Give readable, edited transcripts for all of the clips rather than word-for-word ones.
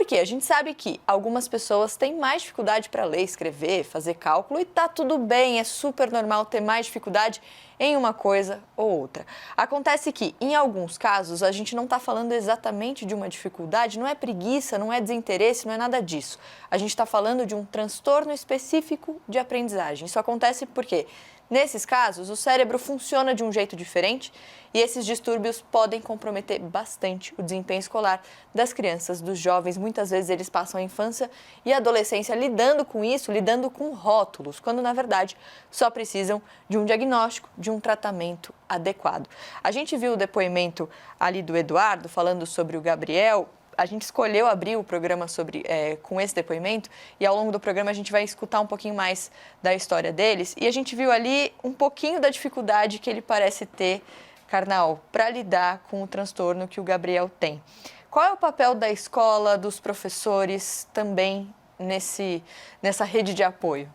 Porque a gente sabe que algumas pessoas têm mais dificuldade para ler, escrever, fazer cálculo e tá tudo bem, é super normal ter mais dificuldade em uma coisa ou outra. Acontece que, em alguns casos, a gente não está falando exatamente de uma dificuldade, não é preguiça, não é desinteresse, não é nada disso. A gente está falando de um transtorno específico de aprendizagem. Isso acontece porque, nesses casos, o cérebro funciona de um jeito diferente e esses distúrbios podem comprometer bastante o desempenho escolar das crianças, dos jovens. Muitas vezes eles passam a infância e a adolescência lidando com isso, lidando com rótulos, quando na verdade só precisam de um diagnóstico, de um tratamento adequado. A gente viu o depoimento ali do Eduardo falando sobre o Gabriel. A gente escolheu abrir o programa com esse depoimento e ao longo do programa a gente vai escutar um pouquinho mais da história deles. E a gente viu ali um pouquinho da dificuldade que ele parece ter, Karnal, para lidar com o transtorno que o Gabriel tem. Qual é o papel da escola, dos professores também nessa rede de apoio?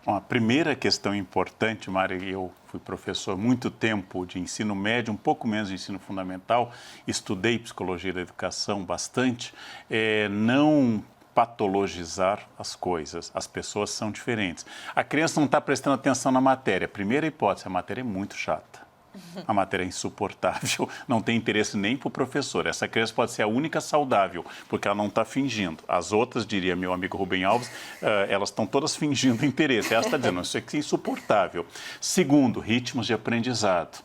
Bom, a primeira questão importante, Mari, eu fui professor há muito tempo de ensino médio, um pouco menos de ensino fundamental, estudei psicologia da educação bastante, não patologizar as coisas, as pessoas são diferentes. A criança não está prestando atenção na matéria. Primeira hipótese, a matéria é muito chata. A matéria é insuportável, não tem interesse nem para o professor. Essa criança pode ser a única saudável, porque ela não está fingindo. As outras, diria meu amigo Rubem Alves, elas estão todas fingindo interesse. Ela está dizendo, isso aqui é insuportável. Segundo, ritmos de aprendizado.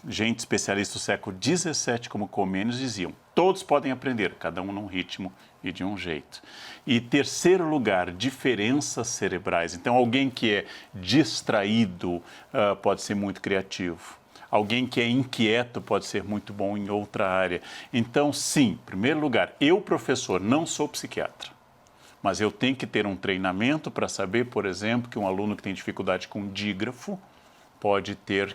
Gente especialista do século XVII, como Comênios, diziam, todos podem aprender, cada um num ritmo e de um jeito. E terceiro lugar, diferenças cerebrais. Então, alguém que é distraído pode ser muito criativo. Alguém que é inquieto pode ser muito bom em outra área. Então, sim, em primeiro lugar, eu, professor, não sou psiquiatra, mas eu tenho que ter um treinamento para saber, por exemplo, que um aluno que tem dificuldade com dígrafo pode ter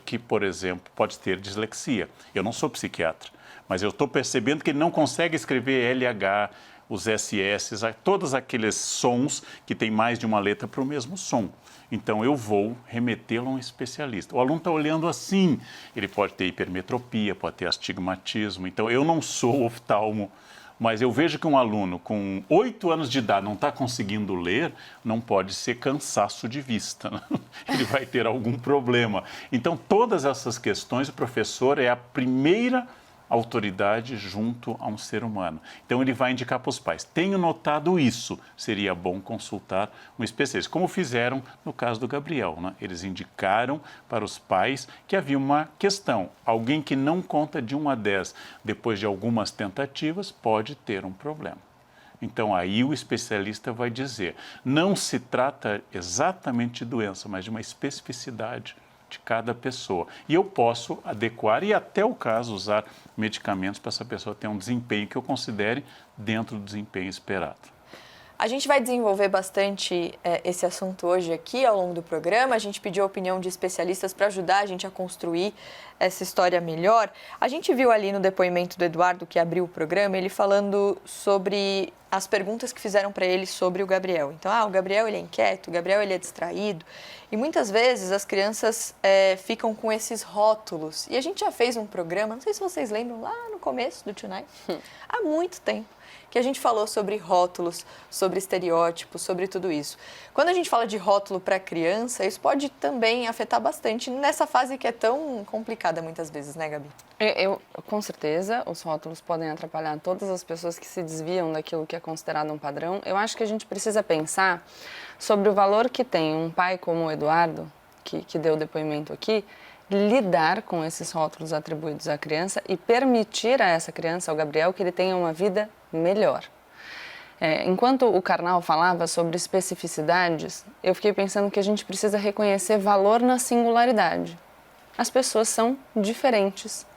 dislexia. Eu não sou psiquiatra, mas eu estou percebendo que ele não consegue escrever LH, os SS, todos aqueles sons que tem mais de uma letra para o mesmo som. Então, eu vou remetê-lo a um especialista. O aluno está olhando assim, ele pode ter hipermetropia, pode ter astigmatismo. Então, eu não sou oftalmo, mas eu vejo que um aluno com 8 anos de idade não está conseguindo ler, não pode ser cansaço de vista, né? Ele vai ter algum problema. Então, todas essas questões, o professor é a primeira autoridade junto a um ser humano. Então, ele vai indicar para os pais. Tenho notado isso, seria bom consultar um especialista, como fizeram no caso do Gabriel, né? Eles indicaram para os pais que havia uma questão. Alguém que não conta de 1 a 10, depois de algumas tentativas, pode ter um problema. Então, aí o especialista vai dizer, não se trata exatamente de doença, mas de uma especificidade de cada pessoa. E eu posso adequar e até o caso usar medicamentos para essa pessoa ter um desempenho que eu considere dentro do desempenho esperado. A gente vai desenvolver bastante esse assunto hoje aqui ao longo do programa. A gente pediu a opinião de especialistas para ajudar a gente a construir essa história melhor. A gente viu ali no depoimento do Eduardo, que abriu o programa, ele falando sobre as perguntas que fizeram para ele sobre o Gabriel. Então, o Gabriel ele é inquieto, o Gabriel ele é distraído. E muitas vezes as crianças ficam com esses rótulos. E a gente já fez um programa, não sei se vocês lembram, lá no começo do Tonight, há muito tempo, que a gente falou sobre rótulos, sobre estereótipos, sobre tudo isso. Quando a gente fala de rótulo para criança, isso pode também afetar bastante nessa fase que é tão complicada muitas vezes, né, Gabi? Com certeza, os rótulos podem atrapalhar todas as pessoas que se desviam daquilo que é considerado um padrão. Eu acho que a gente precisa pensar sobre o valor que tem um pai como o Eduardo, que deu o depoimento aqui, lidar com esses rótulos atribuídos à criança e permitir a essa criança, ao Gabriel, que ele tenha uma vida melhor. Enquanto o Karnal falava sobre especificidades, eu fiquei pensando que a gente precisa reconhecer valor na singularidade. As pessoas são diferentes,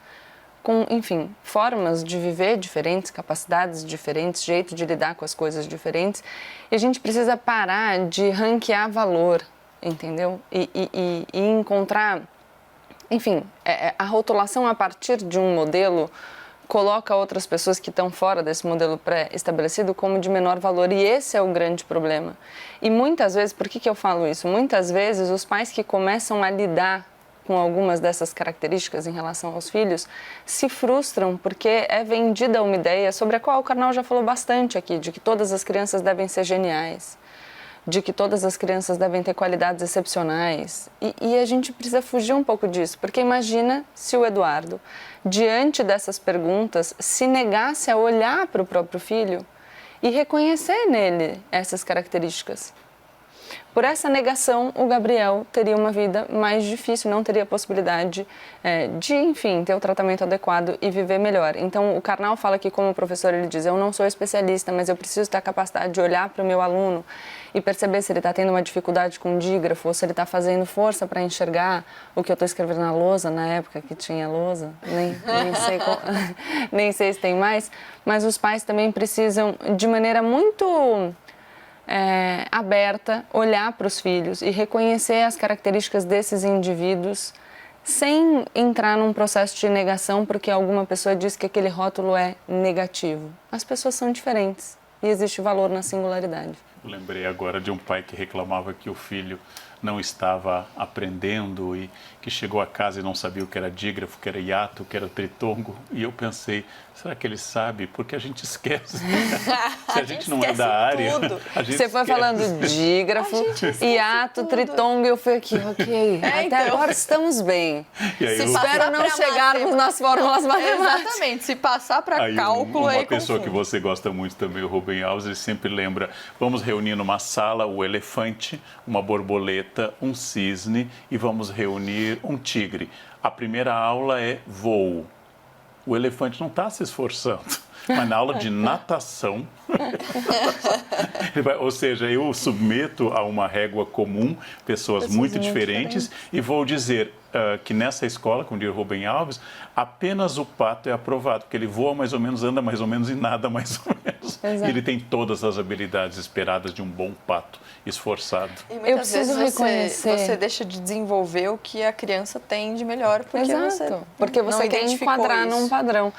com, enfim, formas de viver diferentes, capacidades diferentes, jeito de lidar com as coisas diferentes, e a gente precisa parar de ranquear valor, entendeu? E encontrar, enfim, a rotulação a partir de um modelo coloca outras pessoas que estão fora desse modelo pré-estabelecido como de menor valor, e esse é o grande problema. E muitas vezes, por que eu falo isso? Muitas vezes os pais que começam a lidar com algumas dessas características em relação aos filhos se frustram porque é vendida uma ideia sobre a qual o Karnal já falou bastante aqui, de que todas as crianças devem ser geniais, de que todas as crianças devem ter qualidades excepcionais. E a gente precisa fugir um pouco disso, porque imagina se o Eduardo, diante dessas perguntas, se negasse a olhar para o próprio filho e reconhecer nele essas características. Por essa negação, o Gabriel teria uma vida mais difícil, não teria a possibilidade de, enfim, ter o tratamento adequado e viver melhor. Então, o Karnal fala que, como professor, ele diz, eu não sou especialista, mas eu preciso ter a capacidade de olhar para o meu aluno e perceber se ele está tendo uma dificuldade com o dígrafo, ou se ele está fazendo força para enxergar o que eu estou escrevendo na lousa, na época que tinha lousa, nem sei se tem mais, mas os pais também precisam, de maneira muito aberta, olhar para os filhos e reconhecer as características desses indivíduos sem entrar num processo de negação porque alguma pessoa diz que aquele rótulo é negativo. As pessoas são diferentes e existe valor na singularidade. Eu lembrei agora de um pai que reclamava que o filho não estava aprendendo e que chegou a casa e não sabia o que era dígrafo, o que era hiato, o que era tritongo. E eu pensei, será que ele sabe? Porque a gente esquece. Se a gente não é da área, a gente Você foi esquece. falando dígrafo, hiato, tritongo, e eu fui aqui, ok. Até então. agora estamos bem. E aí Espero não chegarmos nas fórmulas matemáticas. Exatamente, se passar para Aí cálculo, uma aí pessoa confunde. que você gosta muito também, o Rubem Alves, ele sempre lembra, vamos reunir numa sala o elefante, uma borboleta, um cisne e vamos reunir um tigre. A primeira aula é voo. O elefante não está se esforçando, mas na aula de natação, ou seja, eu submeto a uma régua comum, pessoas muito diferentes, e vou dizer que nessa escola, como diz Rubem Alves, apenas o pato é aprovado, porque ele voa mais ou menos, anda mais ou menos e nada mais ou menos. Exato. E ele tem todas as habilidades esperadas de um bom pato, esforçado. E Eu muitas preciso vezes reconhecer. você deixa de desenvolver o que a criança tem de melhor, porque Exato, você porque você não quer identificou enquadrar isso. num padrão.